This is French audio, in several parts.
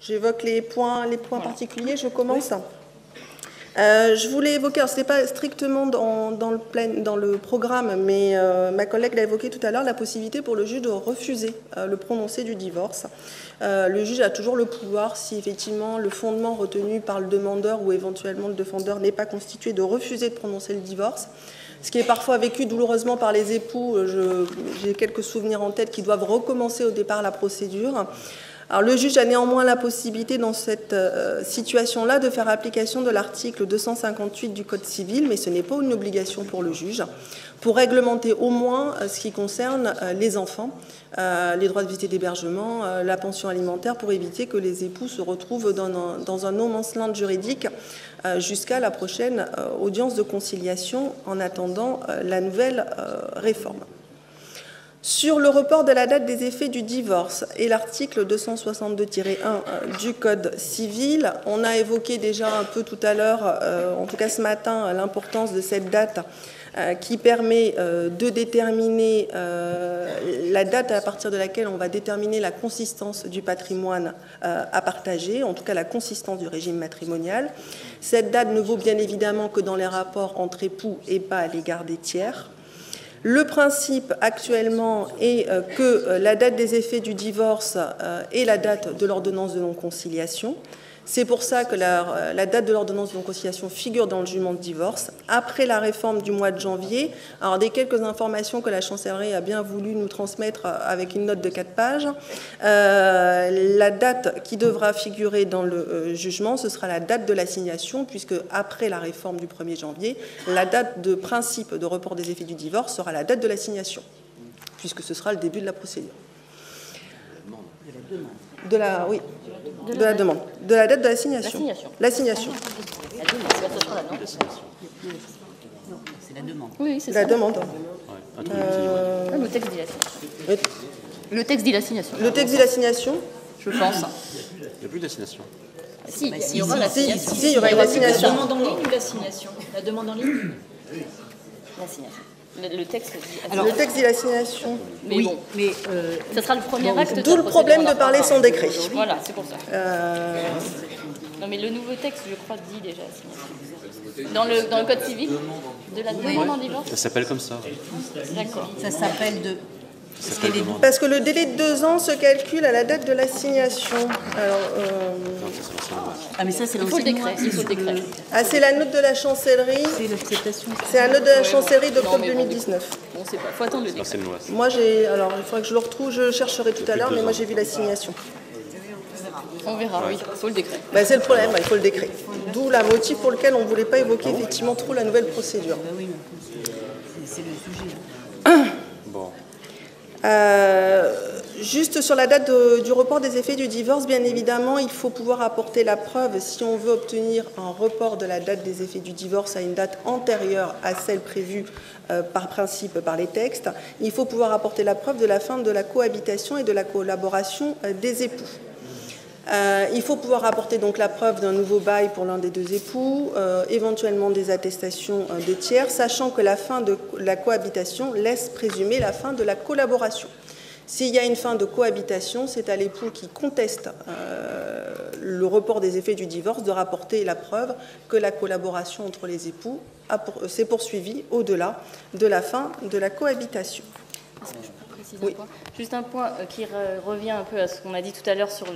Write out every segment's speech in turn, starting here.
J'évoque les points particuliers, je commence. Je voulais évoquer, alors ce n'est pas strictement dans le programme, mais ma collègue l'a évoqué tout à l'heure, la possibilité pour le juge de refuser le prononcé du divorce. Le juge a toujours le pouvoir, si effectivement le fondement retenu par le demandeur ou éventuellement le défendeur n'est pas constitué, de refuser de prononcer le divorce. Ce qui est parfois vécu douloureusement par les époux, j'ai quelques souvenirs en tête qui doivent recommencer au départ la procédure. Alors, le juge a néanmoins la possibilité dans cette situation-là de faire application de l'article 258 du Code civil, mais ce n'est pas une obligation pour le juge, pour réglementer au moins ce qui concerne les enfants, les droits de visite et d'hébergement, la pension alimentaire, pour éviter que les époux se retrouvent dans un no-man's-land juridique jusqu'à la prochaine audience de conciliation en attendant la nouvelle réforme. Sur le report de la date des effets du divorce et l'article 262-1 du Code civil, on a évoqué déjà un peu tout à l'heure, en tout cas ce matin, l'importance de cette date qui permet de déterminer la date à partir de laquelle on va déterminer la consistance du patrimoine à partager, en tout cas la consistance du régime matrimonial. Cette date ne vaut bien évidemment que dans les rapports entre époux et pas à l'égard des tiers. Le principe actuellement est que la date des effets du divorce est la date de l'ordonnance de non-conciliation. C'est pour ça que la date de l'ordonnance de non-conciliation figure dans le jugement de divorce. Après la réforme du mois de janvier, alors des quelques informations que la chancellerie a bien voulu nous transmettre avec une note de 4 pages, la date qui devra figurer dans le jugement, ce sera la date de l'assignation, puisque après la réforme du 1er janvier, la date de principe de report des effets du divorce sera la date de l'assignation, puisque ce sera le début de la procédure. De la demande. De la date de l'assignation. L'assignation. C'est la demande. Oui, c'est la demande. Le texte dit l'assignation. Le texte dit l'assignation. Le texte dit l'assignation. Je pense. Il n'y a plus d'assignation. Si, il y aura l'assignation. Si, il y aura une assignation. La demande en ligne ou l'assignation? La demande en ligne? L'assignation. Le texte dit Alors, le texte dit l'assignation. Mais oui, bon, mais ça sera le premier acte. D'où le problème de parler sans décret. Voilà, c'est pour ça. Non, mais le nouveau texte, je crois, dit déjà assignation. Dans le Code civil, de la demande en divorce. Ça s'appelle comme ça. D'accord. Ça s'appelle de... Parce que le délai de 2 ans se calcule à la date de l'assignation. Alors, Ah, mais ça, c'est il faut le décret. Il faut le décret. Ah, c'est la note de la chancellerie. C'est l'acceptation. C'est la note de la chancellerie d'octobre 2019. Bon, c'est pas. Faut attendre le décret. C'est une loi. Moi, alors, il faudrait que je le retrouve. Je chercherai tout à l'heure, mais moi, j'ai vu l'assignation. On verra, oui. Il faut le décret. Ben, c'est le problème, il faut le décret. D'où la motif pour lequel on ne voulait pas évoquer effectivement trop la nouvelle procédure. Ben oui, c'est le sujet. Bon. Juste sur la date du report des effets du divorce, bien évidemment, il faut pouvoir apporter la preuve si on veut obtenir un report de la date des effets du divorce à une date antérieure à celle prévue par principe par les textes. Il faut pouvoir apporter la preuve de la fin de la cohabitation et de la collaboration des époux. Il faut pouvoir apporter donc la preuve d'un nouveau bail pour l'un des deux époux, éventuellement des attestations de tiers, sachant que la fin de la cohabitation laisse présumer la fin de la collaboration. S'il y a une fin de cohabitation, c'est à l'époux qui conteste le report des effets du divorce de rapporter la preuve que la collaboration entre les époux s'est poursuivie au-delà de la fin de la cohabitation. Oui. Juste un point qui revient un peu à ce qu'on a dit tout à l'heure sur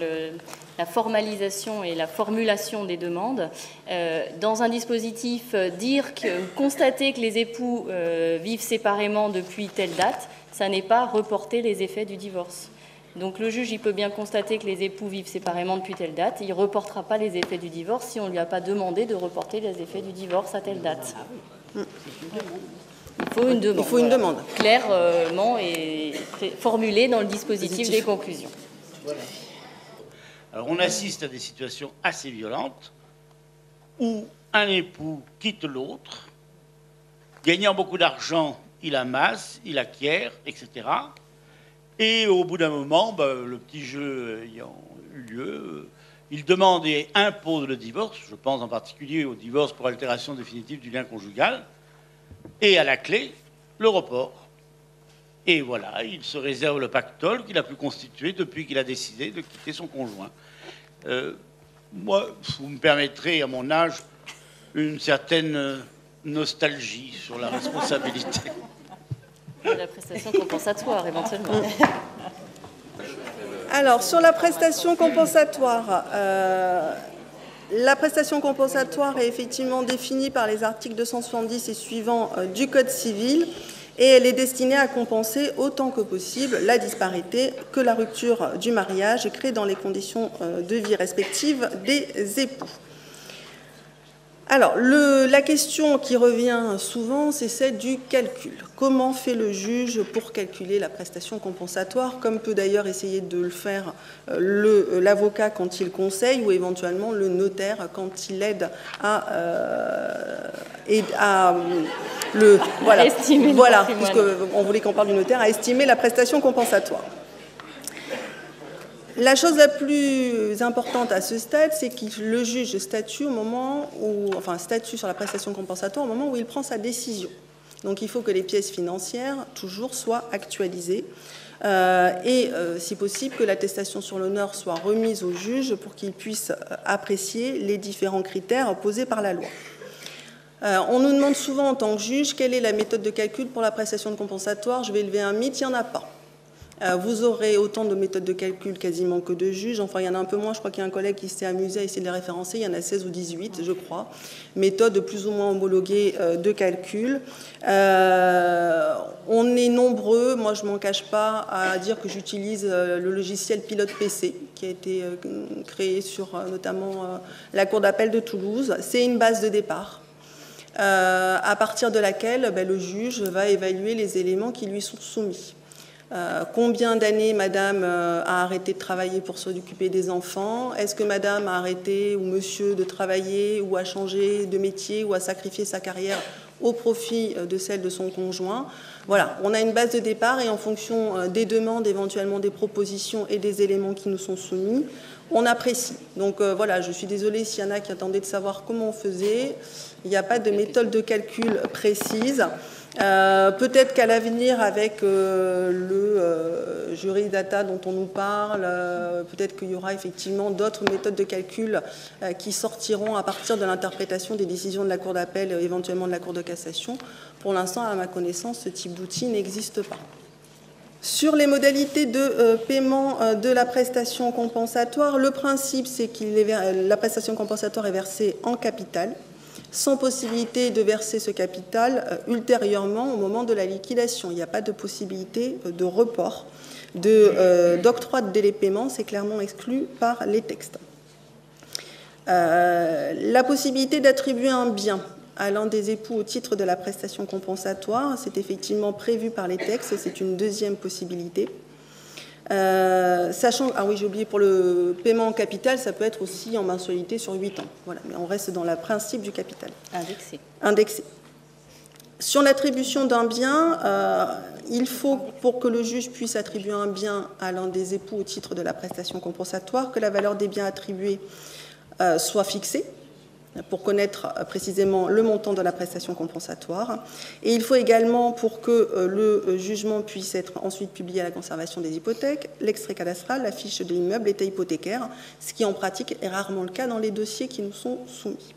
la formalisation et la formulation des demandes. Dans un dispositif, constater que les époux vivent séparément depuis telle date, ça n'est pas reporter les effets du divorce. Donc le juge, il peut bien constater que les époux vivent séparément depuis telle date, il ne reportera pas les effets du divorce si on ne lui a pas demandé de reporter les effets du divorce à telle date. Il faut une demande. Il faut une demande. Clairement et formulée dans le dispositif des conclusions. Voilà. Alors on assiste à des situations assez violentes où un époux quitte l'autre, gagnant beaucoup d'argent, il amasse, il acquiert, etc. Et au bout d'un moment, le petit jeu ayant eu lieu, il demande et impose le divorce. Je pense en particulier au divorce pour altération définitive du lien conjugal. Et à la clé, le report. Et voilà, il se réserve le pactole qu'il a pu constituer depuis qu'il a décidé de quitter son conjoint. Moi, vous me permettrez, à mon âge, une certaine nostalgie sur la responsabilité. La prestation compensatoire, éventuellement. Alors, sur la prestation compensatoire, la prestation compensatoire est effectivement définie par les articles 270 et suivants du Code civil, et elle est destinée à compenser autant que possible la disparité que la rupture du mariage est créée dans les conditions de vie respectives des époux. Alors, la question qui revient souvent, c'est celle du calcul. Comment fait le juge pour calculer la prestation compensatoire, comme peut d'ailleurs essayer de le faire l'avocat quand il conseille, ou éventuellement le notaire quand il aide à estimer voilà, puisqu'on voulait qu'on parle du notaire, à estimer la prestation compensatoire. La chose la plus importante à ce stade, c'est que le juge statue statue sur la prestation compensatoire au moment où il prend sa décision. Donc il faut que les pièces financières, toujours, soient actualisées et, si possible, que l'attestation sur l'honneur soit remise au juge pour qu'il puisse apprécier les différents critères posés par la loi. On nous demande souvent en tant que juge quelle est la méthode de calcul pour la prestation compensatoire. Je vais lever un mythe, il n'y en a pas. Vous aurez autant de méthodes de calcul quasiment que de juges. Enfin, il y en a un peu moins. Je crois qu'il y a un collègue qui s'est amusé à essayer de les référencer. Il y en a 16 ou 18, je crois. Méthodes plus ou moins homologuées de calcul. On est nombreux. Moi, je ne m'en cache pas à dire que j'utilise le logiciel Pilote PC, qui a été créé sur notamment la Cour d'appel de Toulouse. C'est une base de départ. À partir de laquelle le juge va évaluer les éléments qui lui sont soumis. Combien d'années madame a arrêté de travailler pour s'occuper des enfants? Est-ce que madame a arrêté ou monsieur de travailler ou a changé de métier ou a sacrifié sa carrière au profit de celle de son conjoint? Voilà, on a une base de départ et en fonction des demandes, éventuellement des propositions et des éléments qui nous sont soumis, on apprécie. Donc voilà, je suis désolée s'il y en a qui attendaient de savoir comment on faisait. Il n'y a pas de méthode de calcul précise. Peut-être qu'à l'avenir, avec le jury data dont on nous parle, peut-être qu'il y aura effectivement d'autres méthodes de calcul qui sortiront à partir de l'interprétation des décisions de la Cour d'appel, éventuellement de la Cour de cassation. Pour l'instant, à ma connaissance, ce type d'outil n'existe pas. Sur les modalités de paiement de la prestation compensatoire, le principe, c'est que la prestation compensatoire est versée en capital, sans possibilité de verser ce capital ultérieurement au moment de la liquidation. Il n'y a pas de possibilité de report, d'octroi de délai de paiement, c'est clairement exclu par les textes. La possibilité d'attribuer un bien à l'un des époux au titre de la prestation compensatoire, c'est effectivement prévu par les textes, c'est une deuxième possibilité. Sachant, ah oui, j'ai oublié, pour le paiement en capital, ça peut être aussi en mensualité sur 8 ans. Voilà, mais on reste dans le principe du capital. Indexé. Indexé. Sur l'attribution d'un bien, il faut, pour que le juge puisse attribuer un bien à l'un des époux au titre de la prestation compensatoire, que la valeur des biens attribués soit fixée, pour connaître précisément le montant de la prestation compensatoire. Et il faut également, pour que le jugement puisse être ensuite publié à la conservation des hypothèques, l'extrait cadastral, la fiche de l'immeuble, l'état hypothécaire, ce qui en pratique est rarement le cas dans les dossiers qui nous sont soumis.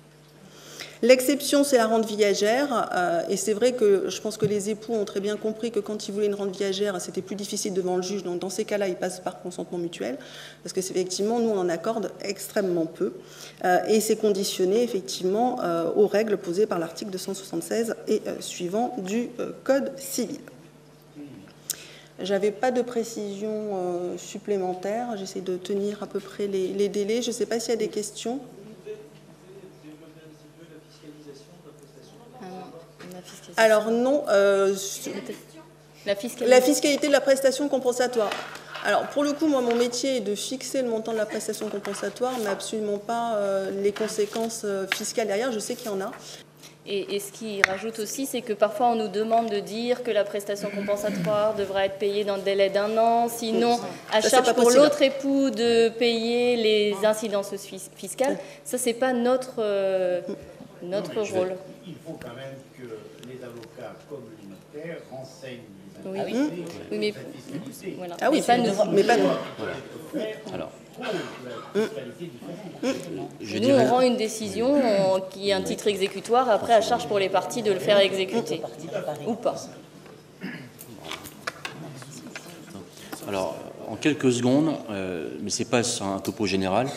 L'exception, c'est la rente viagère, et c'est vrai que je pense que les époux ont très bien compris que quand ils voulaient une rente viagère, c'était plus difficile devant le juge, donc dans ces cas-là, ils passent par consentement mutuel, parce que effectivement, nous, on en accorde extrêmement peu, et c'est conditionné effectivement aux règles posées par l'article 276 et suivant du Code civil. J'avais pas de précision supplémentaire, j'essaie de tenir à peu près les délais, je ne sais pas s'il y a des questions. Alors non, la fiscalité de la prestation compensatoire. Alors pour le coup, moi, mon métier est de fixer le montant de la prestation compensatoire, mais absolument pas les conséquences fiscales derrière. Je sais qu'il y en a. Et ce qui rajoute aussi, c'est que parfois on nous demande de dire que la prestation compensatoire devra être payée dans le délai d'1 an, sinon à charge pour l'autre époux de payer les incidences fiscales. Ça, c'est pas notre rôle. Il faut quand même que les avocats comme les notaires renseignent les Oui, oui, mais voilà. Ah oui, mais pas nous. mais pas nous. Alors, Nous, on rend une décision qui est un titre exécutoire, après à charge pour les parties de le faire exécuter. Ou pas. alors, en quelques secondes, mais ce n'est pas un topo général,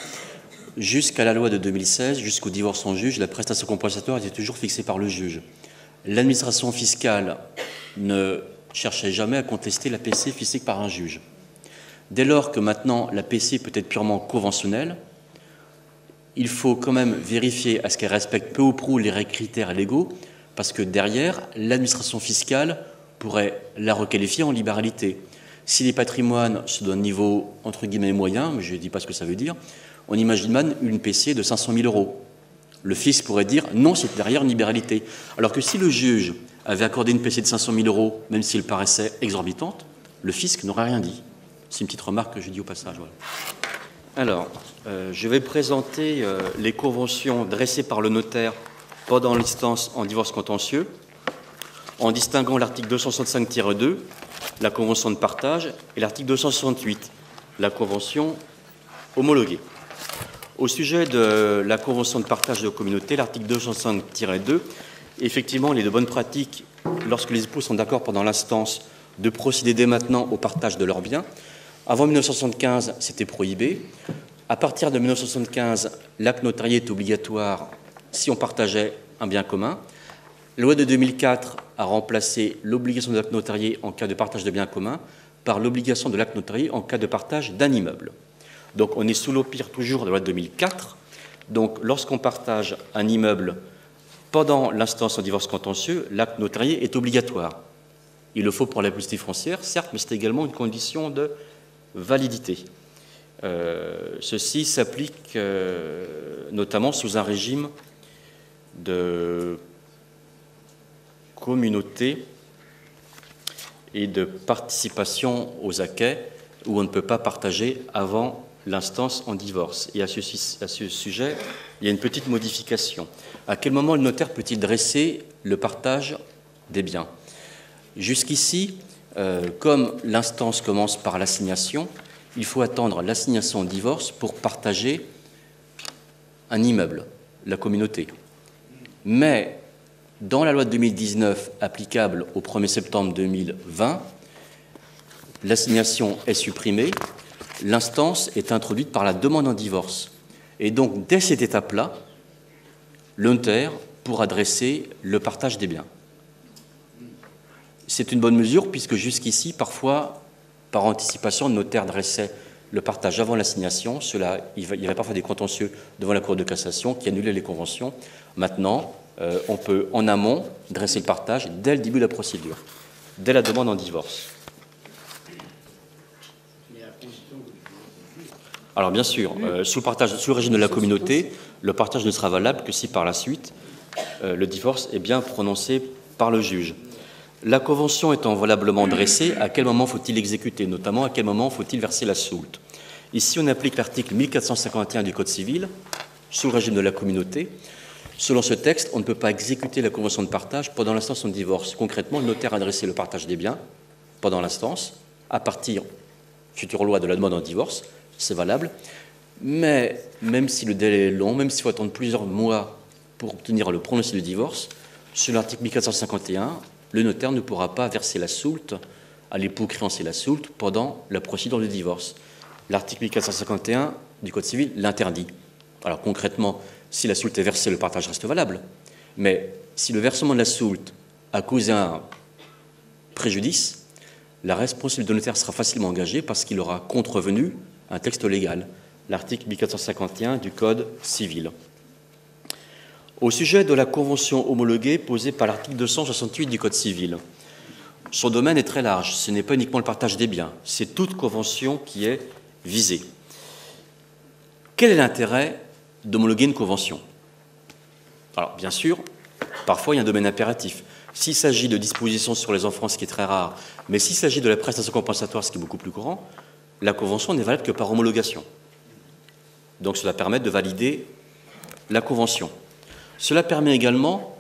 jusqu'à la loi de 2016, jusqu'au divorce en juge, la prestation compensatoire était toujours fixée par le juge. L'administration fiscale ne cherchait jamais à contester la PC fixée par un juge. Dès lors que maintenant la PC peut être purement conventionnelle, il faut quand même vérifier à ce qu'elle respecte peu ou prou les critères légaux, parce que derrière, l'administration fiscale pourrait la requalifier en libéralité. Si les patrimoines sont d'un niveau entre guillemets moyen, mais je ne dis pas ce que ça veut dire, on imagine même une PC de 500 000 euros. Le fisc pourrait dire non, c'est derrière une libéralité. Alors que si le juge avait accordé une PC de 500 000 euros, même s'il paraissait exorbitante, le fisc n'aurait rien dit. C'est une petite remarque que je dis au passage. Voilà. Alors, je vais présenter les conventions dressées par le notaire pendant l'instance en divorce contentieux, en distinguant l'article 265-2, la convention de partage, et l'article 268, la convention homologuée. Au sujet de la convention de partage de communauté, l'article 265-2, effectivement, il est de bonne pratique, lorsque les époux sont d'accord pendant l'instance, de procéder dès maintenant au partage de leurs biens. Avant 1975, c'était prohibé. À partir de 1975, l'acte notarié est obligatoire si on partageait un bien commun. La loi de 2004 a remplacé l'obligation de l'acte notarié en cas de partage de biens communs par l'obligation de l'acte notarié en cas de partage d'un immeuble. Donc on est sous l'empire toujours de la loi de 2004. Donc lorsqu'on partage un immeuble pendant l'instance en divorce contentieux, l'acte notarié est obligatoire. Il le faut pour la publicité foncière, certes, mais c'est également une condition de validité. Ceci s'applique notamment sous un régime de communauté et de participation aux acquets où on ne peut pas partager avant l'instance en divorce. Et à ce sujet, il y a une petite modification. À quel moment le notaire peut-il dresser le partage des biens ? Jusqu'ici, comme l'instance commence par l'assignation, il faut attendre l'assignation en divorce pour partager un immeuble, la communauté. Mais dans la loi de 2019 applicable au 1er septembre 2020, l'assignation est supprimée, l'instance est introduite par la demande en divorce. Et donc, dès cette étape-là, le notaire pourra dresser le partage des biens. C'est une bonne mesure puisque jusqu'ici, parfois, par anticipation, le notaire dressait le partage avant l'assignation. Il y avait parfois des contentieux devant la Cour de cassation qui annulaient les conventions. Maintenant, on peut, en amont, dresser le partage dès le début de la procédure, dès la demande en divorce. Alors, bien sûr, sous le régime de la communauté, le partage ne sera valable que si, par la suite, le divorce est bien prononcé par le juge. La convention étant valablement dressée, à quel moment faut-il exécuter, notamment à quel moment faut-il verser la soulte? Ici, on applique l'article 1451 du Code civil, sous le régime de la communauté. Selon ce texte, on ne peut pas exécuter la convention de partage pendant l'instance de divorce. Concrètement, le notaire a dressé le partage des biens pendant l'instance, à partir, future loi, de la demande en divorce, c'est valable. Mais même si le délai est long, même s'il faut attendre plusieurs mois pour obtenir le prononcé du divorce, sur l'article 1451, le notaire ne pourra pas verser la soulte à l'époux créancier la soulte pendant la procédure de divorce. L'article 1451 du Code civil l'interdit. Alors concrètement, si la soulte est versée, le partage reste valable. Mais si le versement de la soulte a causé un préjudice, la responsabilité du notaire sera facilement engagée parce qu'il aura contrevenu un texte légal, l'article 1451 du Code civil. Au sujet de la convention homologuée posée par l'article 268 du Code civil, son domaine est très large. Ce n'est pas uniquement le partage des biens, c'est toute convention qui est visée. Quel est l'intérêt d'homologuer une convention? Alors, bien sûr, parfois il y a un domaine impératif. S'il s'agit de dispositions sur les enfants, ce qui est très rare, mais s'il s'agit de la prestation compensatoire, ce qui est beaucoup plus courant, la convention n'est valable que par homologation. Donc cela permet de valider la convention. Cela permet également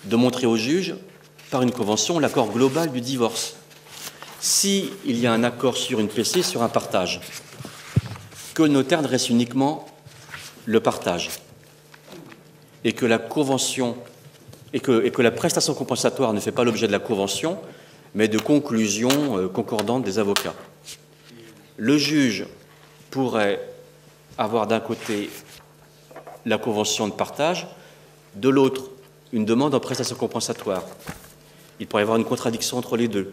de montrer au juge, par une convention, l'accord global du divorce. s'il y a un accord sur une PC, sur un partage, que le notaire dresse uniquement le partage et que la convention et que la prestation compensatoire ne fait pas l'objet de la convention, mais de conclusions concordantes des avocats. Le juge pourrait avoir d'un côté la convention de partage, de l'autre une demande en prestation compensatoire. Il pourrait y avoir une contradiction entre les deux.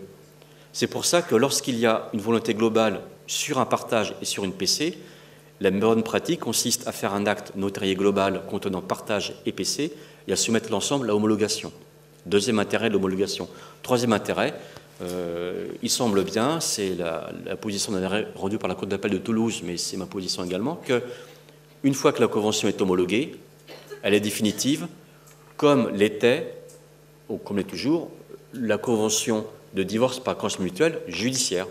C'est pour ça que lorsqu'il y a une volonté globale sur un partage et sur une PC, la bonne pratique consiste à faire un acte notarié global contenant partage et PC et à soumettre l'ensemble à homologation. Deuxième intérêt de l'homologation. Troisième intérêt, il semble bien, c'est la position d'un arrêt rendu par la Cour d'appel de Toulouse, mais c'est ma position également, qu'une fois que la convention est homologuée, elle est définitive, comme l'était, ou comme l'est toujours, la convention de divorce par convention mutuelle judiciaire.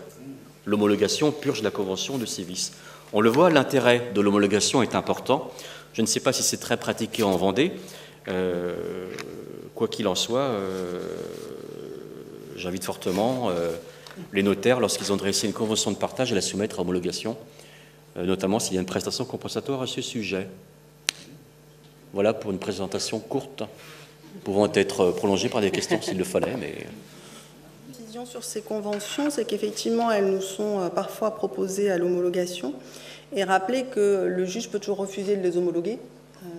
L'homologation purge la convention de ces vices. On le voit, l'intérêt de l'homologation est important. Je ne sais pas si c'est très pratiqué en Vendée. Quoi qu'il en soit, j'invite fortement les notaires, lorsqu'ils ont dressé une convention de partage, à la soumettre à homologation, notamment s'il y a une prestation compensatoire à ce sujet. Voilà pour une présentation courte, pouvant être prolongée par des questions s'il le fallait, mais... Sur ces conventions, c'est qu'effectivement, elles nous sont parfois proposées à l'homologation et rappeler que le juge peut toujours refuser de les homologuer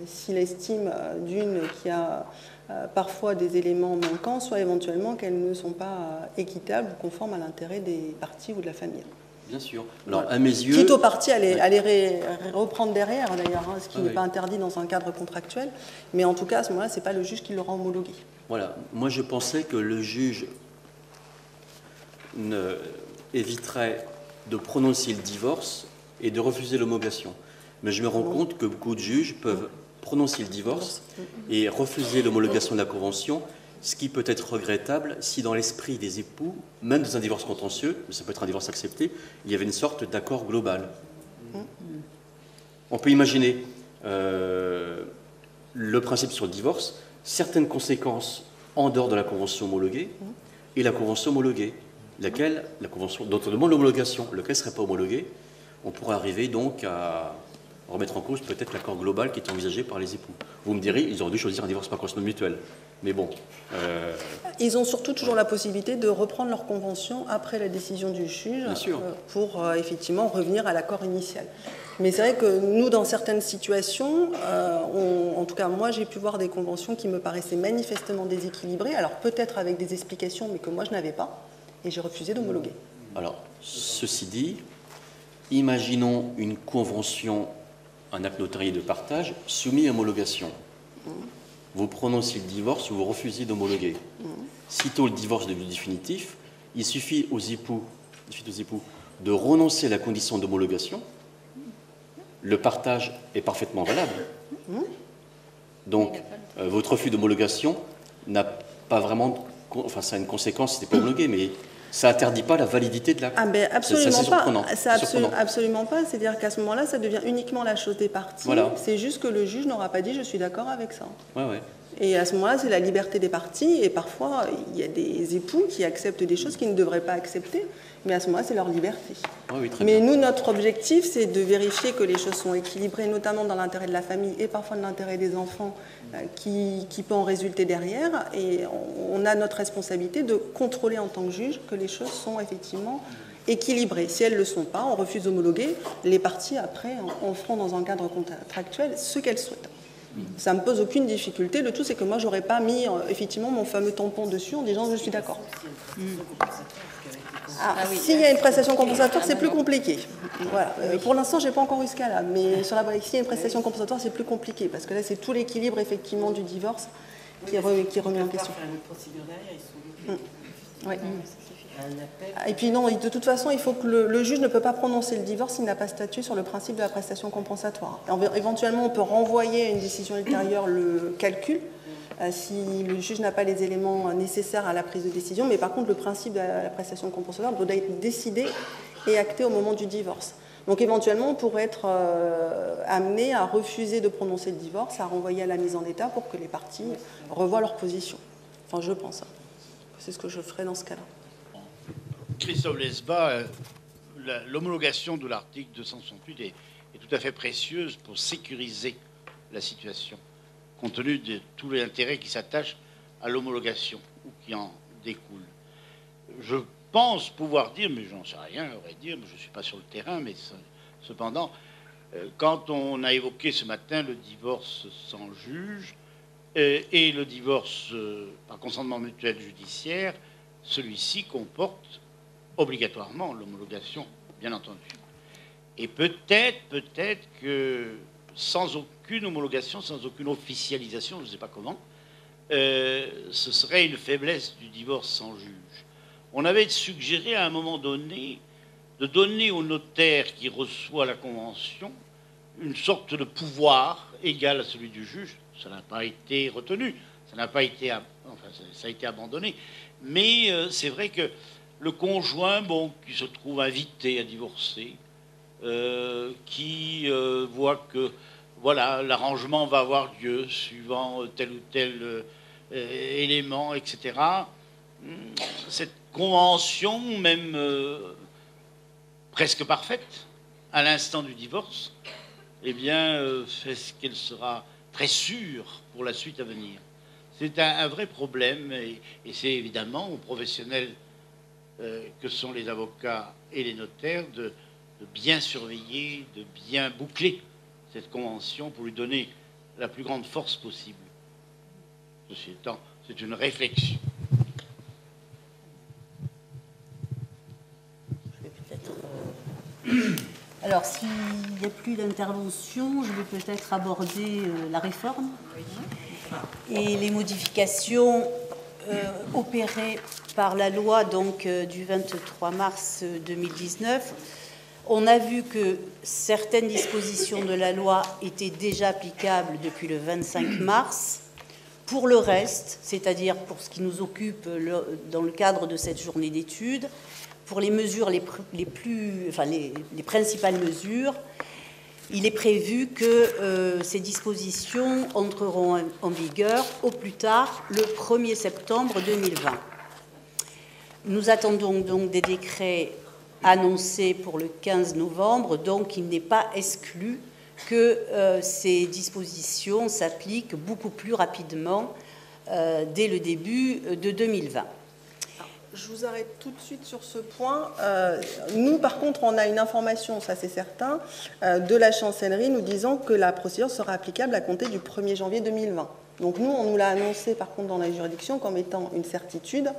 s'il estime d'une qu'il y a parfois des éléments manquants, soit éventuellement qu'elles ne sont pas équitables ou conformes à l'intérêt des parties ou de la famille. Bien sûr. Alors, voilà. À mes yeux... Quitte aux parties à les reprendre derrière, d'ailleurs, ce qui n'est pas interdit dans un cadre contractuel, mais en tout cas, à ce moment-là, ce n'est pas le juge qui l'aura homologué. Voilà. Moi, je pensais que le juge éviterait de prononcer le divorce et de refuser l'homologation. Mais je me rends compte que beaucoup de juges peuvent prononcer le divorce et refuser l'homologation de la convention, ce qui peut être regrettable si dans l'esprit des époux, même dans un divorce contentieux, mais ça peut être un divorce accepté, il y avait une sorte d'accord global. On peut imaginer le principe sur le divorce, certaines conséquences en dehors de la convention homologuée et la convention homologuée. La convention dont on demande l'homologation, lequel ne serait pas homologué, on pourrait arriver donc à remettre en cause peut-être l'accord global qui est envisagé par les époux. Vous me direz, ils auraient dû choisir un divorce par convention mutuelle. Mais bon... Ils ont surtout toujours la possibilité de reprendre leur convention après la décision du juge pour effectivement revenir à l'accord initial. Mais c'est vrai que nous, dans certaines situations, en tout cas moi, j'ai pu voir des conventions qui me paraissaient manifestement déséquilibrées, alors peut-être avec des explications, mais que moi je n'avais pas. Et j'ai refusé d'homologuer. Alors, ceci dit, imaginons une convention, un acte notarié de partage, soumis à homologation. Vous prononcez le divorce ou vous refusez d'homologuer. Sitôt le divorce devenu définitif, il suffit aux époux de renoncer à la condition d'homologation. Le partage est parfaitement valable. Donc, votre refus d'homologation n'a pas vraiment... Enfin, ça a une conséquence si ce n'est pas homologué, mais ça n'interdit pas la validité de l'acte. Ah ben absolument c'est surprenant. Absolument pas. C'est-à-dire qu'à ce moment-là, ça devient uniquement la chose des parties. Voilà. C'est juste que le juge n'aura pas dit « je suis d'accord avec ça ». Ouais. Et à ce moment-là, c'est la liberté des parties. Et parfois, il y a des époux qui acceptent des choses qu'ils ne devraient pas accepter. Mais à ce moment-là, c'est leur liberté. Oui, très mais bien. nous, notre objectif, c'est de vérifier que les choses sont équilibrées, notamment dans l'intérêt de la famille et parfois de l'intérêt des enfants qui peut en résulter derrière. Et on a notre responsabilité de contrôler en tant que juge que les choses sont effectivement équilibrées. Si elles ne le sont pas, on refuse d'homologuer. Les parties, après, en feront dans un cadre contractuel ce qu'elles souhaitent. Ça ne me pose aucune difficulté. Le tout, c'est que moi, je n'aurais pas mis effectivement mon fameux tampon dessus en disant « je suis d'accord ». S'il y a une prestation compensatoire, c'est plus compliqué. Voilà. Pour l'instant, je n'ai pas encore eu ce cas-là, mais s'il y a une prestation compensatoire, c'est plus compliqué, parce que là, c'est tout l'équilibre, effectivement, du divorce qui est remis en question. Et puis non, de toute façon, il faut que le juge ne peut pas prononcer le divorce s'il n'a pas statué sur le principe de la prestation compensatoire. Éventuellement, on peut renvoyer à une décision ultérieure le calcul, si le juge n'a pas les éléments nécessaires à la prise de décision, mais par contre, le principe de la prestation compensatoire doit être décidé et acté au moment du divorce. Donc éventuellement, on pourrait être amené à refuser de prononcer le divorce, à renvoyer à la mise en état pour que les parties revoient leur position. Enfin, je pense. C'est ce que je ferai dans ce cas-là. Christophe Lesba, l'homologation de l'article 268 est tout à fait précieuse pour sécuriser la situation, compte tenu de tous les intérêts qui s'attachent à l'homologation ou qui en découlent. Je pense pouvoir dire, mais j'en sais rien, à vrai dire, je ne suis pas sur le terrain, mais cependant, quand on a évoqué ce matin le divorce sans juge et le divorce par consentement mutuel judiciaire, celui-ci comporte obligatoirement l'homologation, bien entendu. Et peut-être que sans aucune homologation, sans aucune officialisation, je ne sais pas comment, ce serait une faiblesse du divorce sans juge. On avait suggéré à un moment donné de donner au notaire qui reçoit la convention une sorte de pouvoir égal à celui du juge. Ça n'a pas été retenu, ça n'a pas été, enfin, ça a été abandonné. Mais c'est vrai que le conjoint, bon, qui se trouve invité à divorcer, qui voit que voilà, l'arrangement va avoir lieu suivant tel ou tel élément, etc. Cette convention, même presque parfaite, à l'instant du divorce, eh bien, fait ce qu'elle sera très sûre pour la suite à venir. C'est un vrai problème, et c'est évidemment aux professionnels que sont les avocats et les notaires de bien surveiller, de bien boucler cette convention pour lui donner la plus grande force possible. Ceci étant, c'est une réflexion. Alors, s'il n'y a plus d'intervention, je vais peut-être aborder la réforme et les modifications opérées par la loi donc, du 23 mars 2019. On a vu que certaines dispositions de la loi étaient déjà applicables depuis le 25 mars. Pour le reste, c'est-à-dire pour ce qui nous occupe dans le cadre de cette journée d'études, pour les mesures les principales mesures, il est prévu que ces dispositions entreront en vigueur au plus tard le 1er septembre 2020. Nous attendons donc des décrets annoncés pour le 15 novembre, donc il n'est pas exclu que ces dispositions s'appliquent beaucoup plus rapidement dès le début de 2020. Je vous arrête tout de suite sur ce point. Nous, par contre, on a une information, ça c'est certain, de la chancellerie nous disant que la procédure sera applicable à compter du 1er janvier 2020. Donc nous, on nous l'a annoncé, par contre, dans la juridiction comme étant une certitude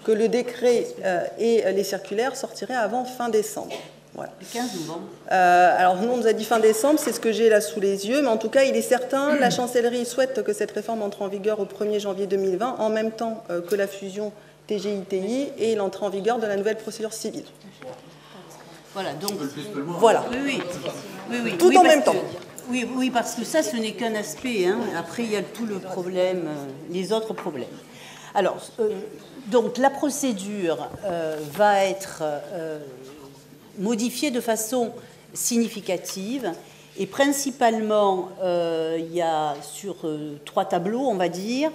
que le décret et les circulaires sortiraient avant fin décembre. Voilà. Le 15 novembre. Alors nous, on nous a dit fin décembre, c'est ce que j'ai là sous les yeux, mais en tout cas, il est certain, la chancellerie souhaite que cette réforme entre en vigueur au 1er janvier 2020, en même temps que la fusion TGI-TI et l'entrée en vigueur de la nouvelle procédure civile. Voilà, donc... Voilà. Oui, tout en même temps. Oui, parce que ça, ce n'est qu'un aspect. Hein. Après, il y a tout le problème, les autres problèmes. Alors, donc, la procédure va être modifiée de façon significative. Et principalement, il y a sur 3 tableaux, on va dire,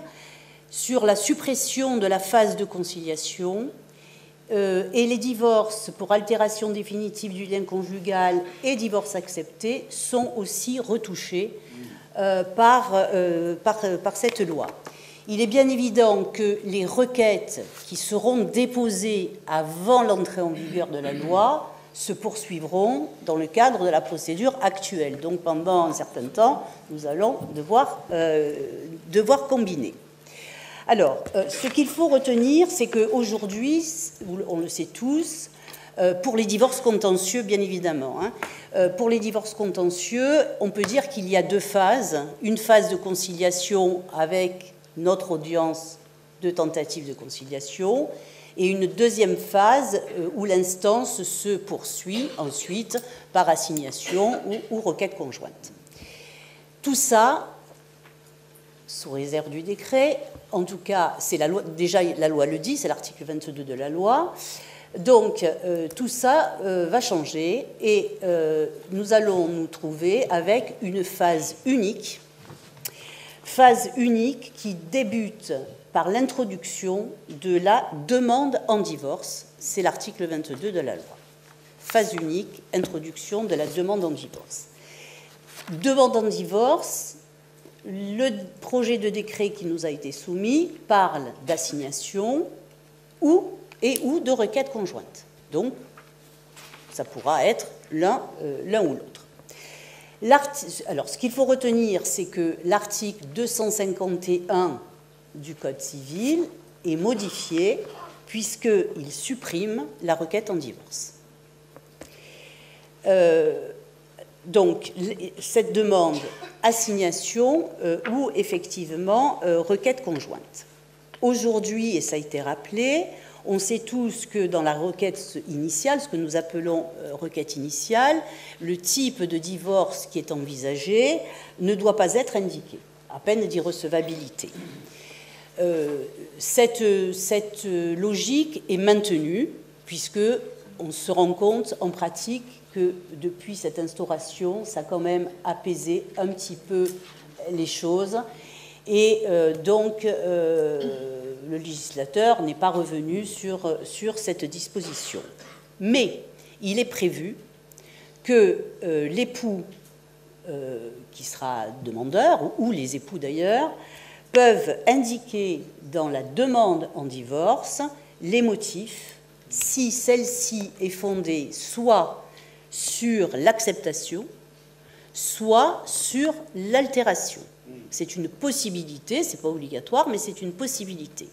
sur la suppression de la phase de conciliation et les divorces pour altération définitive du lien conjugal et divorce accepté sont aussi retouchés par cette loi. Il est bien évident que les requêtes qui seront déposées avant l'entrée en vigueur de la loi se poursuivront dans le cadre de la procédure actuelle. Donc pendant un certain temps, nous allons devoir combiner. Alors, ce qu'il faut retenir, c'est qu'aujourd'hui, on le sait tous, pour les divorces contentieux, bien évidemment, pour les divorces contentieux, on peut dire qu'il y a 2 phases. Une phase de conciliation avec notre audience de tentative de conciliation et une deuxième phase où l'instance se poursuit ensuite par assignation ou requête conjointe. Tout ça, sous réserve du décret, en tout cas, c'est la loi, déjà la loi le dit, c'est l'article 22 de la loi. Donc, tout ça va changer et nous allons nous trouver avec une phase unique qui débute par l'introduction de la demande en divorce, c'est l'article 22 de la loi. Phase unique, introduction de la demande en divorce. Demande en divorce, le projet de décret qui nous a été soumis parle d'assignation ou de requête conjointe. Donc, ça pourra être l'un ou l'autre. Alors, ce qu'il faut retenir, c'est que l'article 251 du Code civil est modifié puisqu'il supprime la requête en divorce. Donc, cette demande, assignation ou effectivement requête conjointe. Aujourd'hui, et ça a été rappelé, on sait tous que dans la requête initiale, ce que nous appelons requête initiale, le type de divorce qui est envisagé ne doit pas être indiqué, à peine d'irrecevabilité. Cette logique est maintenue, puisqu'on se rend compte en pratique que depuis cette instauration, ça a quand même apaisé un petit peu les choses. Et donc, le législateur n'est pas revenu sur cette disposition. Mais il est prévu que l'époux qui sera demandeur, ou les époux d'ailleurs, peuvent indiquer dans la demande en divorce les motifs, si celle-ci est fondée soit sur l'acceptation, soit sur l'altération. C'est une possibilité, ce n'est pas obligatoire, mais c'est une possibilité.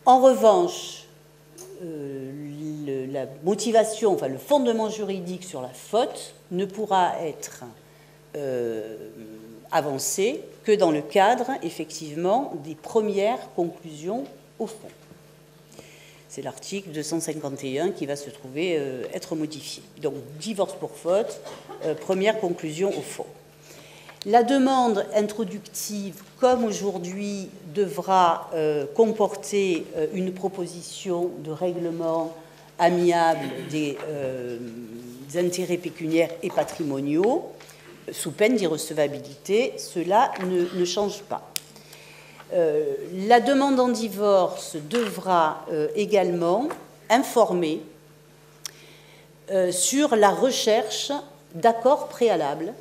En revanche, la motivation, enfin le fondement juridique sur la faute ne pourra être avancé que dans le cadre, effectivement, des premières conclusions au fond. C'est l'article 251 qui va se trouver être modifié. Donc, divorce pour faute, première conclusion au fond. La demande introductive, comme aujourd'hui, devra comporter une proposition de règlement amiable des intérêts pécuniaires et patrimoniaux, sous peine d'irrecevabilité. Cela ne change pas. La demande en divorce devra également informer sur la recherche d'accords préalables,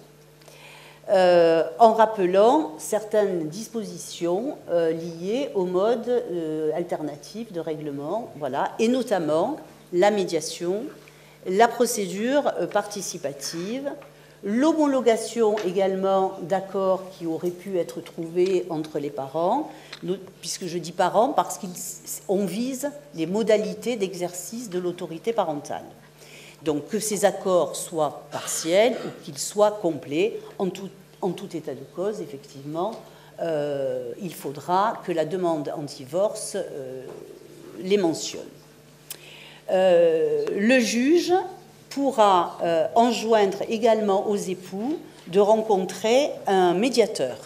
en rappelant certaines dispositions liées au mode alternatif de règlement, voilà, et notamment la médiation, la procédure participative, l'homologation également d'accords qui auraient pu être trouvés entre les parents, puisque je dis parents parce qu'on vise les modalités d'exercice de l'autorité parentale. Donc que ces accords soient partiels ou qu'ils soient complets, en tout état de cause, effectivement, il faudra que la demande en divorce les mentionne. Le juge pourra enjoindre également aux époux de rencontrer un médiateur.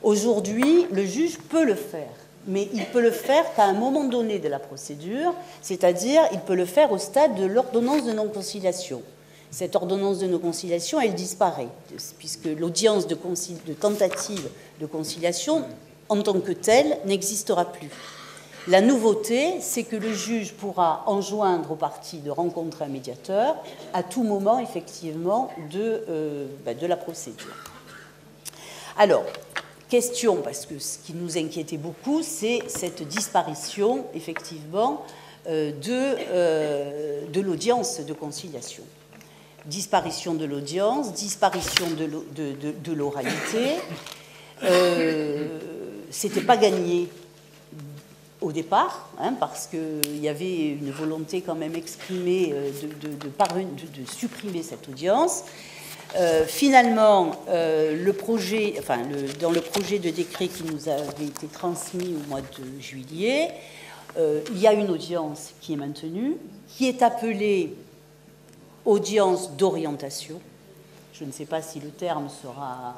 Aujourd'hui, le juge peut le faire, mais il peut le faire qu'à un moment donné de la procédure, c'est-à-dire il peut le faire au stade de l'ordonnance de non-conciliation. Cette ordonnance de non-conciliation, elle disparaît, puisque l'audience de tentative de conciliation, en tant que telle, n'existera plus. La nouveauté, c'est que le juge pourra enjoindre aux parties de rencontrer un médiateur à tout moment, effectivement, de la procédure. Alors, question, parce que ce qui nous inquiétait beaucoup, c'est cette disparition, effectivement, de l'audience de conciliation. Disparition de l'audience, disparition de l'oralité. C'était pas gagné au départ, parce qu'il y avait une volonté quand même exprimée de supprimer cette audience. Finalement, dans le projet de décret qui nous avait été transmis au mois de juillet, il y a une audience qui est maintenue, qui est appelée audience d'orientation. Je ne sais pas si le terme sera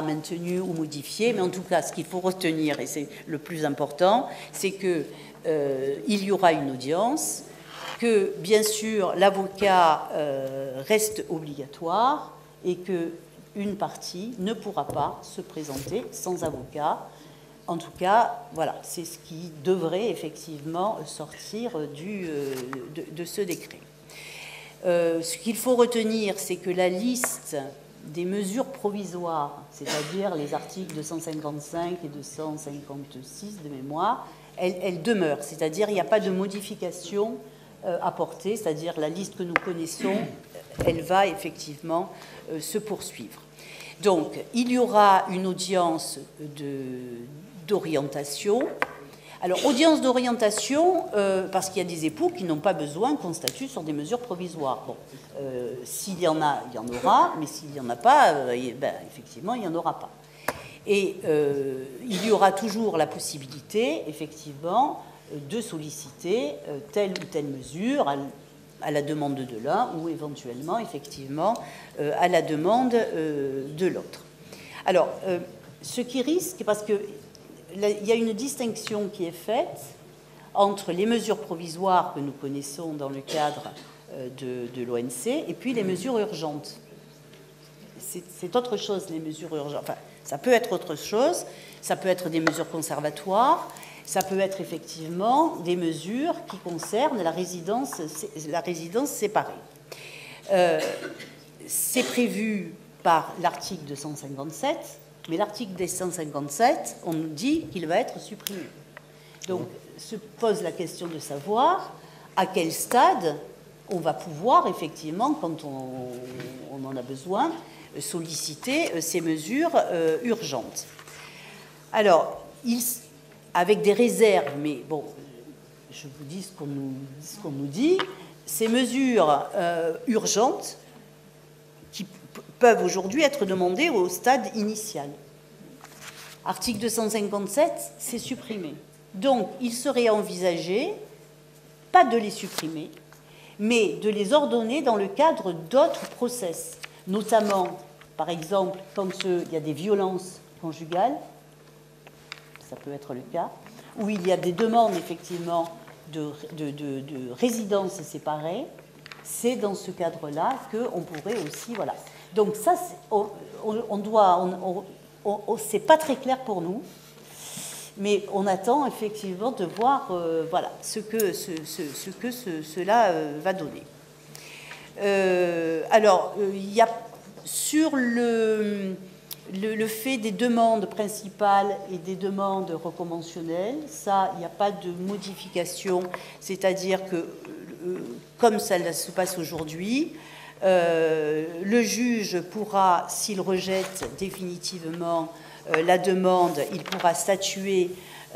maintenu ou modifié, mais en tout cas, ce qu'il faut retenir, et c'est le plus important, c'est qu'il y aura une audience, que, bien sûr, l'avocat reste obligatoire et qu'une partie ne pourra pas se présenter sans avocat En tout cas, voilà, c'est ce qui devrait effectivement sortir de ce décret. Ce qu'il faut retenir, c'est que la liste des mesures provisoires, c'est-à-dire les articles 255 et 256 de mémoire, elle demeure, c'est-à-dire il n'y a pas de modification apportée, c'est-à-dire la liste que nous connaissons, elle va effectivement se poursuivre. Donc, il y aura une audience d'orientation. Alors, audience d'orientation, parce qu'il y a des époux qui n'ont pas besoin qu'on statue sur des mesures provisoires. Bon, s'il y en a, il y en aura, mais s'il n'y en a pas, effectivement, il n'y en aura pas. Et il y aura toujours la possibilité, effectivement, de solliciter telle ou telle mesure à la demande de l'un ou éventuellement, effectivement, à la demande de l'autre. Alors, ce qui risque, parce qu'il y a une distinction qui est faite entre les mesures provisoires que nous connaissons dans le cadre de l'ONC et puis les mesures urgentes. C'est autre chose, les mesures urgentes. Enfin, ça peut être autre chose, ça peut être des mesures conservatoires, ça peut être effectivement des mesures qui concernent la résidence séparée. C'est prévu par l'article 257, mais l'article 257, on nous dit qu'il va être supprimé. Donc, se pose la question de savoir à quel stade on va pouvoir, effectivement, quand on en a besoin, solliciter ces mesures urgentes. Alors, avec des réserves, mais bon, je vous dis ce qu'on nous dit, ces mesures urgentes qui peuvent aujourd'hui être demandées au stade initial. Article 257, c'est supprimé. Donc, il serait envisagé, pas de les supprimer, mais de les ordonner dans le cadre d'autres process, notamment, par exemple, quand il y a des violences conjugales, ça peut être le cas, où il y a des demandes, effectivement, de résidence séparée, c'est dans ce cadre-là qu'on pourrait aussi, voilà. Donc ça, c'est pas très clair pour nous, mais on attend effectivement de voir, voilà, ce que cela va donner. Alors, il y a sur le fait des demandes principales et des demandes reconventionnelles, ça, il n'y a pas de modification, c'est-à-dire que, comme ça se passe aujourd'hui, le juge pourra, s'il rejette définitivement la demande, il pourra statuer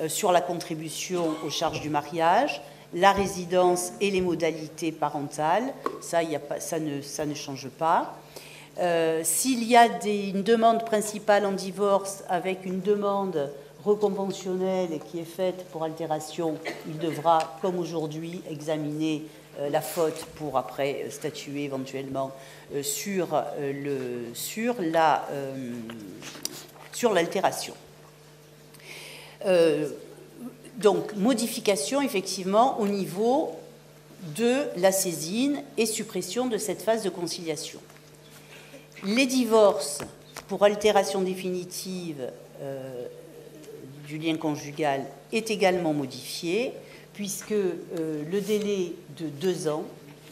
sur la contribution aux charges du mariage, la résidence et les modalités parentales, ça ne change pas. S'il y a une demande principale en divorce avec une demande reconventionnelle qui est faite pour altération, il devra, comme aujourd'hui, examiner la faute pour après statuer éventuellement sur l'altération. Donc, modification, effectivement, au niveau de la saisine et suppression de cette phase de conciliation. Les divorces pour altération définitive du lien conjugal est également modifié, puisque le délai de 2 ans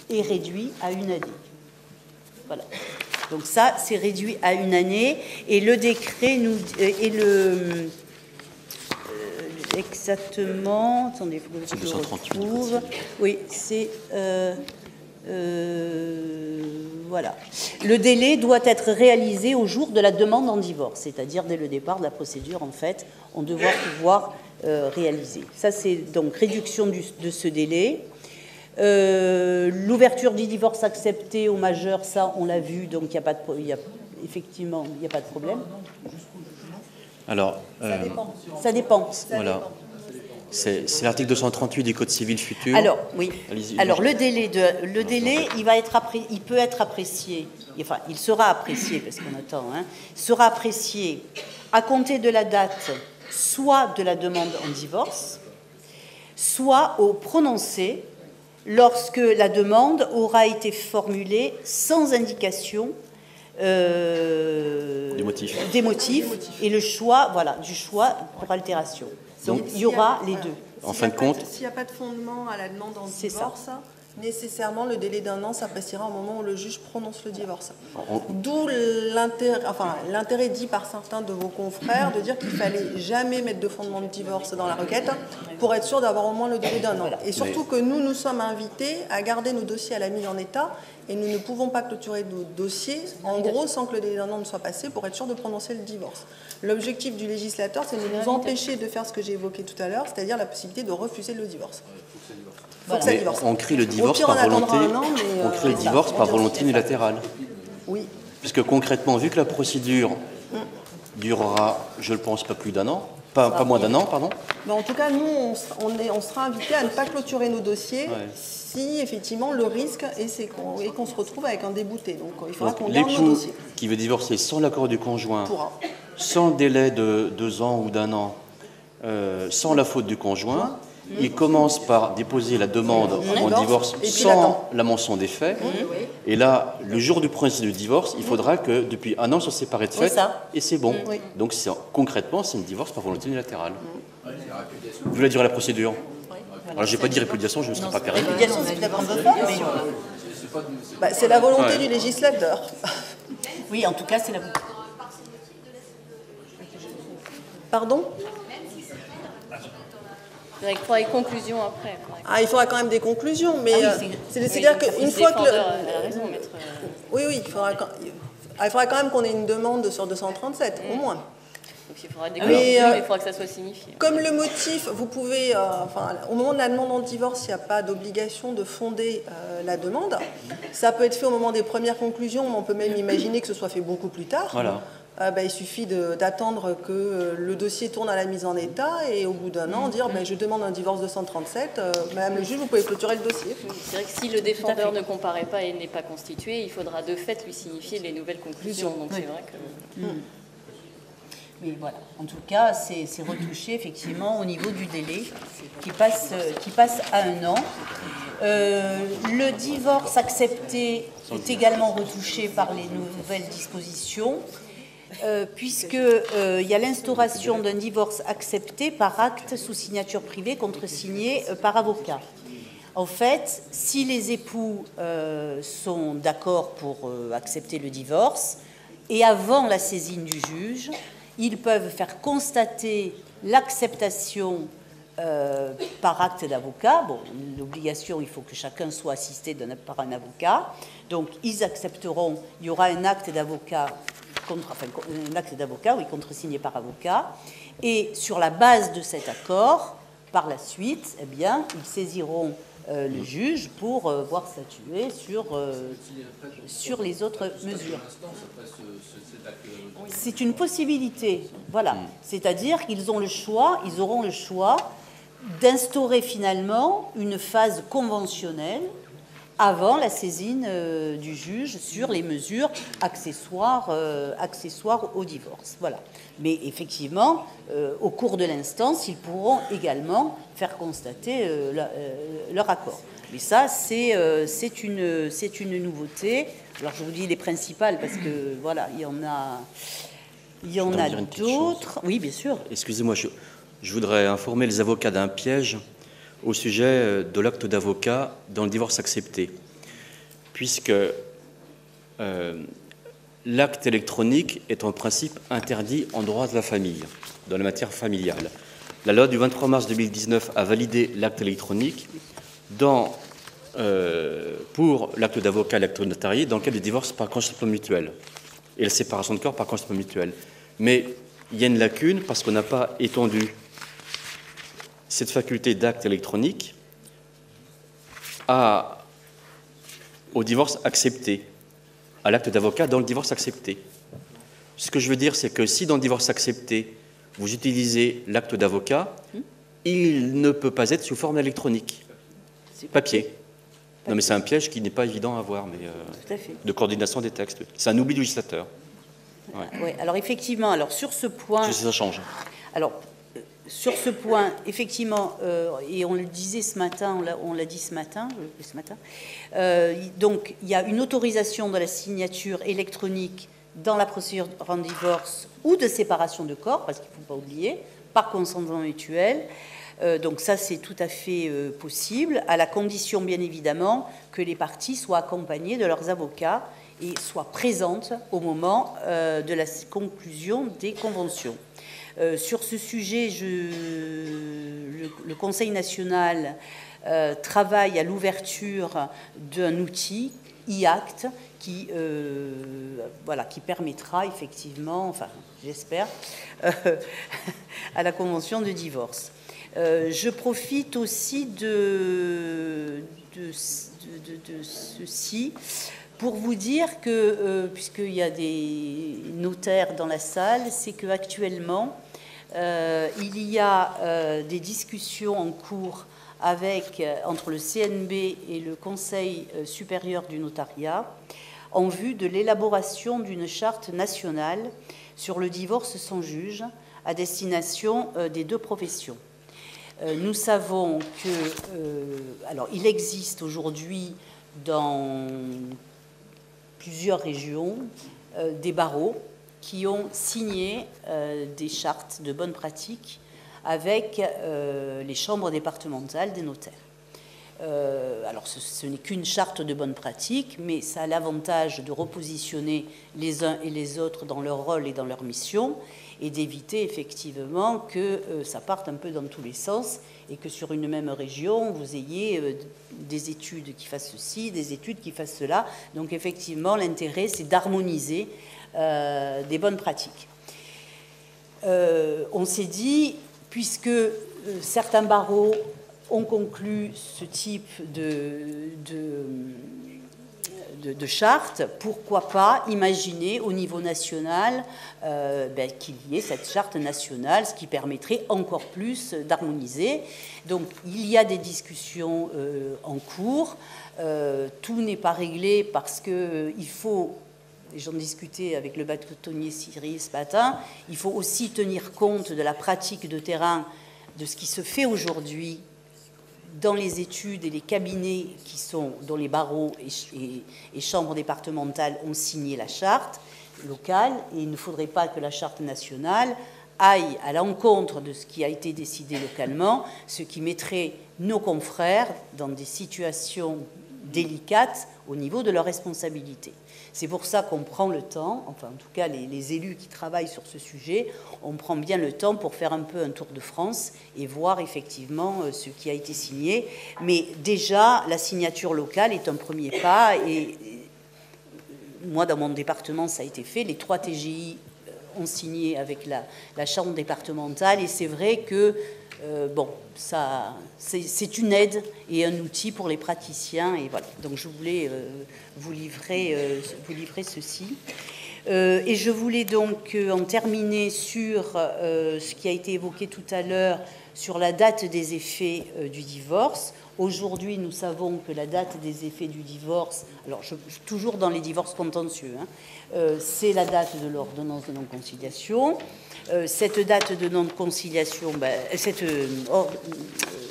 est réduit à 1 année. Voilà. Donc ça, c'est réduit à 1 année, et le décret nous... exactement... Attendez, il faut que je le retrouve. Oui, c'est... voilà. Le délai doit être réalisé au jour de la demande en divorce, c'est-à-dire dès le départ de la procédure, en fait, on devra pouvoir réaliser. Ça, c'est donc réduction de ce délai. L'ouverture du divorce accepté au majeur, ça, on l'a vu, donc effectivement, il n'y a pas de problème. Alors, ça dépend. Voilà. C'est l'article 238 du Code civil futur. Alors, oui. Alors, le délai, il peut être apprécié, enfin, il sera apprécié, parce qu'on attend, sera apprécié à compter de la date soit de la demande en divorce, soit au prononcé lorsque la demande aura été formulée sans indication Des motifs. Des motifs et le choix, voilà, du choix pour altération. Donc il y aura les deux. En fin de compte, s'il n'y a pas de fondement à la demande en C'est ça. divorce, nécessairement le délai d'1 an s'appréciera au moment où le juge prononce le divorce. D'où l'intérêt dit par certains de vos confrères de dire qu'il fallait jamais mettre de fondement de divorce dans la requête pour être sûr d'avoir au moins le délai d'1 an. Et surtout que nous sommes invités à garder nos dossiers à la mise en état et nous ne pouvons pas clôturer nos dossiers, en gros, sans que le délai d'1 an ne soit passé pour être sûr de prononcer le divorce. L'objectif du législateur, c'est de nous empêcher de faire ce que j'ai évoqué tout à l'heure, c'est-à-dire la possibilité de refuser le divorce. mais on crée le divorce par volonté. On crée le divorce par volonté unilatérale. Oui. Puisque concrètement, vu que la procédure durera, je le pense, pas plus d'1 an, pas moins d'1 an, pardon. Mais en tout cas, nous, on sera invités à ne pas clôturer nos dossiers si effectivement le risque est qu'on se retrouve avec un débouté. Donc il faudra qu'on garde nos l'époux dossiers. qui veut divorcer sans l'accord du conjoint, sans délai de 2 ans ou d'1 an, sans la faute du conjoint, il commence par déposer la demande en divorce sans la mention des faits. Et là, le jour du principe de divorce, il faudra que depuis 1 an, soit séparé de fait, et c'est bon. Donc concrètement, c'est un divorce par volonté unilatérale. Vu la durée de la procédure. Alors, je n'ai pas dit répudiation, je ne me serais pas permis. Répudiation, c'est peut-être un peu fort, mais... C'est la volonté du législateur. Oui, en tout cas, c'est la... Pardon ? Il faudra une conclusion après. Il faudra quand même des conclusions, mais c'est-à-dire qu'une fois que... Oui, il faudra quand même qu'on ait une demande sur 237, au moins. Donc il faudra des conclusions, mais il faudra que ça soit signifié. Comme le motif, vous pouvez... au moment de la demande en divorce, il n'y a pas d'obligation de fonder la demande. Ça peut être fait au moment des premières conclusions, mais on peut même imaginer que ce soit fait beaucoup plus tard. Voilà. Il suffit d'attendre que le dossier tourne à la mise en état et au bout d'1 an dire je demande un divorce 237, Madame le juge, vous pouvez clôturer le dossier. C'est vrai que si le défendeur ne comparaît pas et n'est pas constitué, il faudra de fait lui signifier les nouvelles conclusions. Donc c'est vrai que... Mais voilà, en tout cas, c'est retouché effectivement au niveau du délai qui passe à 1 an. Le divorce accepté est également retouché par les nouvelles dispositions. Puisqu'il y a l'instauration d'un divorce accepté par acte sous signature privée contresigné par avocat. En fait, si les époux sont d'accord pour accepter le divorce, et avant la saisine du juge, ils peuvent faire constater l'acceptation par acte d'avocat. Bon, l'obligation, il faut que chacun soit assisté par un avocat. Donc, ils accepteront, il y aura un acte d'avocat contresigné par avocat, et sur la base de cet accord, par la suite, ils saisiront le juge pour voir statuer sur les autres mesures. C'est une possibilité, voilà. C'est-à-dire qu'ils auront le choix d'instaurer finalement une phase conventionnelle avant la saisine du juge sur les mesures accessoires au divorce. Voilà. Mais effectivement, au cours de l'instance, ils pourront également faire constater leur accord. Mais ça, c'est une nouveauté. Alors, je vous dis les principales parce que, voilà, il y en a d'autres. Oui, bien sûr. Excusez-moi, je voudrais informer les avocats d'un piège au sujet de l'acte d'avocat dans le divorce accepté, puisque l'acte électronique est en principe interdit en droit de la famille, dans la matière familiale. La loi du 23 mars 2019 a validé l'acte électronique pour l'acte d'avocat et l'acte notarié dans le cas du divorce par consentement mutuel et la séparation de corps par consentement mutuel. Mais il y a une lacune parce qu'on n'a pas étendu cette faculté d'acte électronique au divorce accepté, à l'acte d'avocat dans le divorce accepté. Ce que je veux dire, c'est que si dans le divorce accepté, vous utilisez l'acte d'avocat, il ne peut pas être sous forme électronique, papier. Non, mais c'est un piège qui n'est pas évident à voir, mais de coordination des textes. C'est un oubli du législateur. Ouais. Alors effectivement, sur ce point... Ça change. Alors, sur ce point, effectivement, et on le disait ce matin, on l'a dit ce matin, donc il y a une autorisation de la signature électronique dans la procédure en divorce ou de séparation de corps, parce qu'il ne faut pas oublier, par consentement mutuel. Donc ça, c'est tout à fait possible, à la condition, bien évidemment, que les parties soient accompagnées de leurs avocats et soient présentes au moment de la conclusion des conventions. Sur ce sujet, le Conseil national travaille à l'ouverture d'un outil, e-Act, qui permettra effectivement, enfin j'espère, à la convention de divorce. Je profite aussi de ceci pour vous dire que, puisqu'il y a des notaires dans la salle, c'est qu'actuellement, il y a des discussions en cours entre le CNB et le Conseil supérieur du notariat en vue de l'élaboration d'une charte nationale sur le divorce sans juge à destination des deux professions. Nous savons alors il existe aujourd'hui dans plusieurs régions des barreaux qui ont signé des chartes de bonne pratique avec les chambres départementales des notaires. Alors ce n'est qu'une charte de bonne pratique, mais ça a l'avantage de repositionner les uns et les autres dans leur rôle et dans leur mission, et d'éviter effectivement que ça parte un peu dans tous les sens et que sur une même région, vous ayez des études qui fassent ceci, des études qui fassent cela. Donc effectivement, l'intérêt, c'est d'harmoniser des bonnes pratiques. On s'est dit, puisque certains barreaux ont conclu ce type de charte, pourquoi pas imaginer au niveau national qu'il y ait cette charte nationale, ce qui permettrait encore plus d'harmoniser. Donc il y a des discussions en cours, tout n'est pas réglé parce qu'il faut, et j'en discutais avec le bâtonnier Cyril ce matin, il faut aussi tenir compte de la pratique de terrain, de ce qui se fait aujourd'hui dans les études et les cabinets dont les barreaux et chambres départementales ont signé la charte locale, et il ne faudrait pas que la charte nationale aille à l'encontre de ce qui a été décidé localement, ce qui mettrait nos confrères dans des situations délicates au niveau de leurs responsabilités. C'est pour ça qu'on prend le temps, enfin en tout cas les élus qui travaillent sur ce sujet, on prend bien le temps pour faire un peu un tour de France et voir effectivement ce qui a été signé. Mais déjà, la signature locale est un premier pas, et moi dans mon département ça a été fait, les 3 TGI ont signé avec la chambre départementale, et c'est vrai que c'est une aide et un outil pour les praticiens, et voilà. Donc je voulais vous livrer ceci. Et je voulais donc en terminer sur ce qui a été évoqué tout à l'heure sur la date des effets du divorce. Aujourd'hui, nous savons que la date des effets du divorce, alors toujours dans les divorces contentieux, c'est la date de l'ordonnance de non-conciliation. Cette date de non-conciliation, cette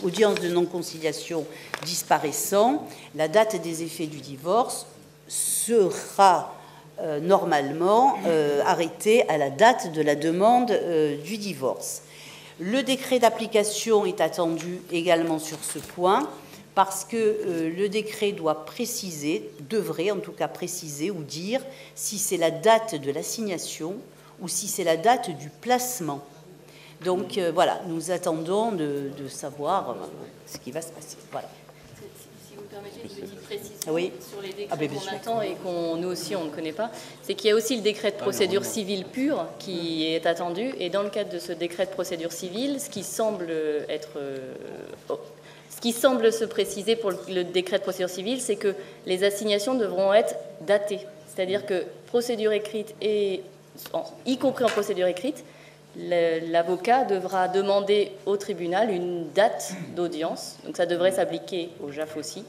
audience de non-conciliation disparaissant, la date des effets du divorce sera normalement arrêtée à la date de la demande du divorce. Le décret d'application est attendu également sur ce point, parce que le décret devrait en tout cas préciser ou dire si c'est la date de l'assignation ou si c'est la date du placement. Donc voilà, nous attendons de savoir ce qui va se passer. Voilà. Si vous permettez une petite précision sur les décrets qu'on attend et nous aussi on ne connaît pas, c'est qu'il y a aussi le décret de procédure civile pure qui est attendu, et dans le cadre de ce décret de procédure civile, ce qui semble se préciser pour le décret de procédure civile, c'est que les assignations devront être datées, c'est-à-dire que procédure écrite y compris en procédure écrite, l'avocat devra demander au tribunal une date d'audience, donc ça devrait s'appliquer au JAF aussi,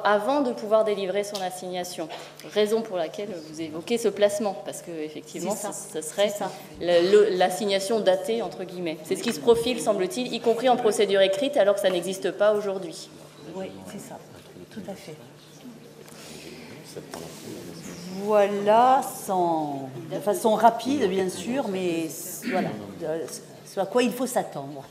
avant de pouvoir délivrer son assignation. Raison pour laquelle vous évoquez ce placement, parce qu'effectivement, ce serait l'assignation datée, entre guillemets. C'est ce qui se profile, semble-t-il, y compris en procédure écrite, alors que ça n'existe pas aujourd'hui. Oui, c'est ça, tout à fait. Voilà, de façon rapide, bien sûr, mais voilà, ce à quoi il faut s'attendre.